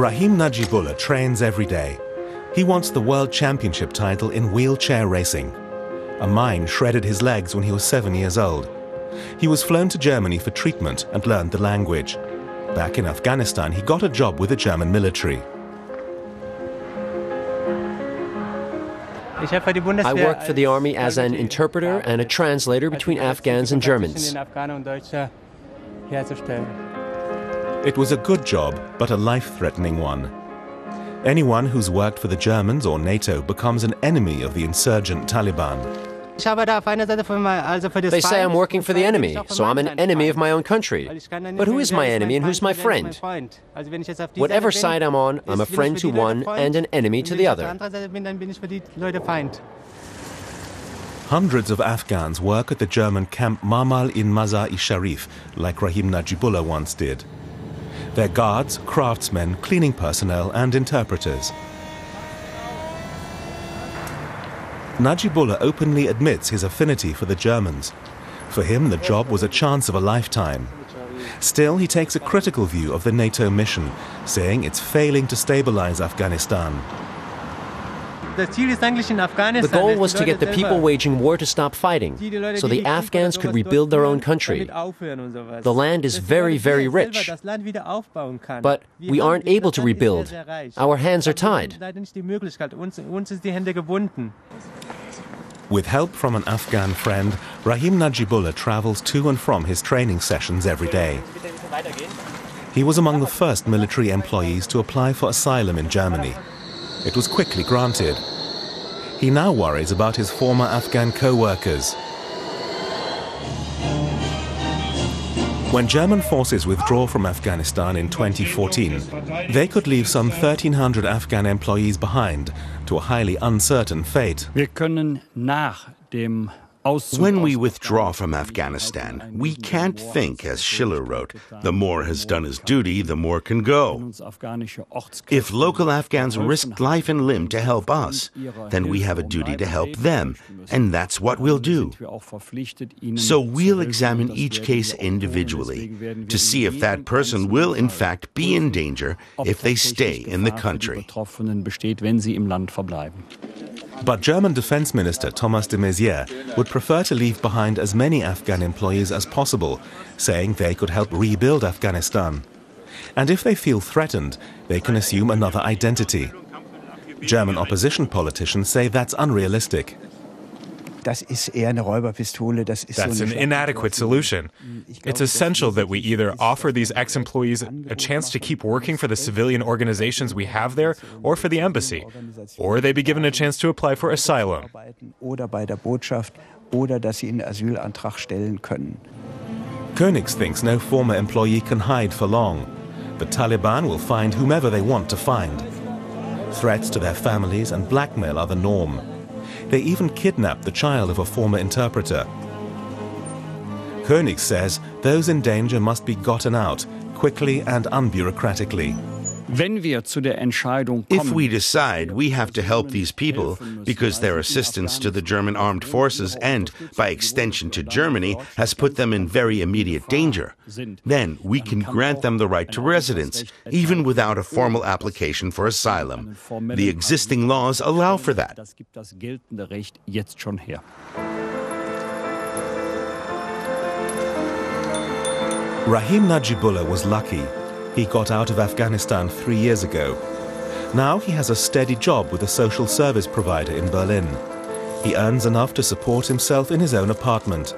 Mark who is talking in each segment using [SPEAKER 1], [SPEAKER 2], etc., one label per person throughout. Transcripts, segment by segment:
[SPEAKER 1] Rahim Najibullah trains every day. He wants the World Championship title in wheelchair racing. A mine shredded his legs when he was 7 years old. He was flown to Germany for treatment and learned the language. Back in Afghanistan, he got a job with the German military.
[SPEAKER 2] I worked for the army as an interpreter and a translator between Afghans and Germans.
[SPEAKER 1] It was a good job, but a life-threatening one. Anyone who's worked for the Germans or NATO becomes an enemy of the insurgent Taliban.
[SPEAKER 2] They say I'm working for the enemy, so I'm an enemy of my own country. But who is my enemy and who's my friend? Whatever side I'm on, I'm a friend to one and an enemy to the other.
[SPEAKER 1] Hundreds of Afghans work at the German camp Marmal in Mazar-i-Sharif, like Rahim Najibullah once did. They're guards, craftsmen, cleaning personnel and interpreters. Najibullah openly admits his affinity for the Germans. For him, the job was a chance of a lifetime. Still, he takes a critical view of the NATO mission, saying it's failing to stabilize Afghanistan.
[SPEAKER 2] The goal was to get the people waging war to stop fighting, so the Afghans could rebuild their own country. The land is very, very rich, but we aren't able to rebuild. Our hands are tied.
[SPEAKER 1] With help from an Afghan friend, Rahim Najibullah travels to and from his training sessions every day. He was among the first military employees to apply for asylum in Germany. It was quickly granted. He now worries about his former Afghan co-workers. When German forces withdraw from Afghanistan in 2014, they could leave some 1,300 Afghan employees behind to a highly uncertain fate.
[SPEAKER 3] When we withdraw from Afghanistan, we can't think, as Schiller wrote, the more has done his duty, the more can go. If local Afghans risked life and limb to help us, then we have a duty to help them, and that's what we'll do. So we'll examine each case individually to see if that person will in fact be in danger if they stay in the country.
[SPEAKER 1] But German Defense Minister Thomas de Maizière would prefer to leave behind as many Afghan employees as possible, saying they could help rebuild Afghanistan. And if they feel threatened, they can assume another identity. German opposition politicians say that's unrealistic.
[SPEAKER 4] That's an
[SPEAKER 5] inadequate solution. It's essential that we either offer these ex-employees a chance to keep working for the civilian organizations we have there or for the embassy, or they be given a chance to apply for asylum.
[SPEAKER 1] Koenigs thinks no former employee can hide for long. The Taliban will find whomever they want to find. Threats to their families and blackmail are the norm. They even kidnapped the child of a former interpreter. Koenigs says those in danger must be gotten out, quickly and unbureaucratically.
[SPEAKER 3] If we decide we have to help these people because their assistance to the German armed forces and, by extension to Germany, has put them in very immediate danger, then we can grant them the right to residence, even without a formal application for asylum. The existing laws allow for that.
[SPEAKER 1] Rahim Najibullah was lucky. He got out of Afghanistan 3 years ago. Now he has a steady job with a social service provider in Berlin. He earns enough to support himself in his own apartment.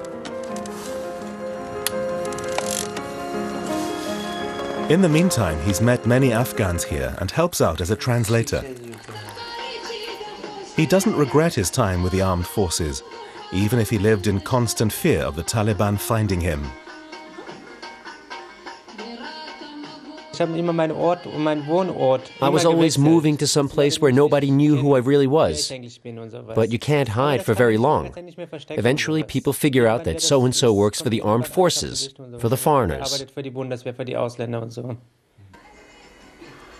[SPEAKER 1] In the meantime, he's met many Afghans here and helps out as a translator. He doesn't regret his time with the armed forces, even if he lived in constant fear of the Taliban finding him.
[SPEAKER 2] I was always moving to some place where nobody knew who I really was. But you can't hide for very long. Eventually, people figure out that so-and-so works for the armed forces, for the foreigners.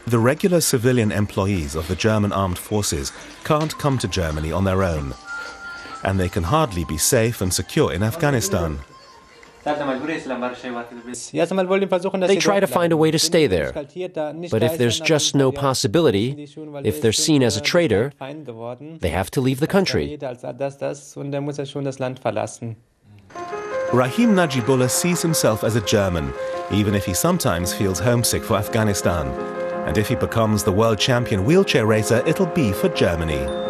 [SPEAKER 1] The regular civilian employees of the German armed forces can't come to Germany on their own. And they can hardly be safe and secure in Afghanistan.
[SPEAKER 2] They try to find a way to stay there. But if there's just no possibility, if they're seen as a traitor, they have to leave the country.
[SPEAKER 1] Rahim Najibullah sees himself as a German, even if he sometimes feels homesick for Afghanistan. And if he becomes the world champion wheelchair racer, it'll be for Germany.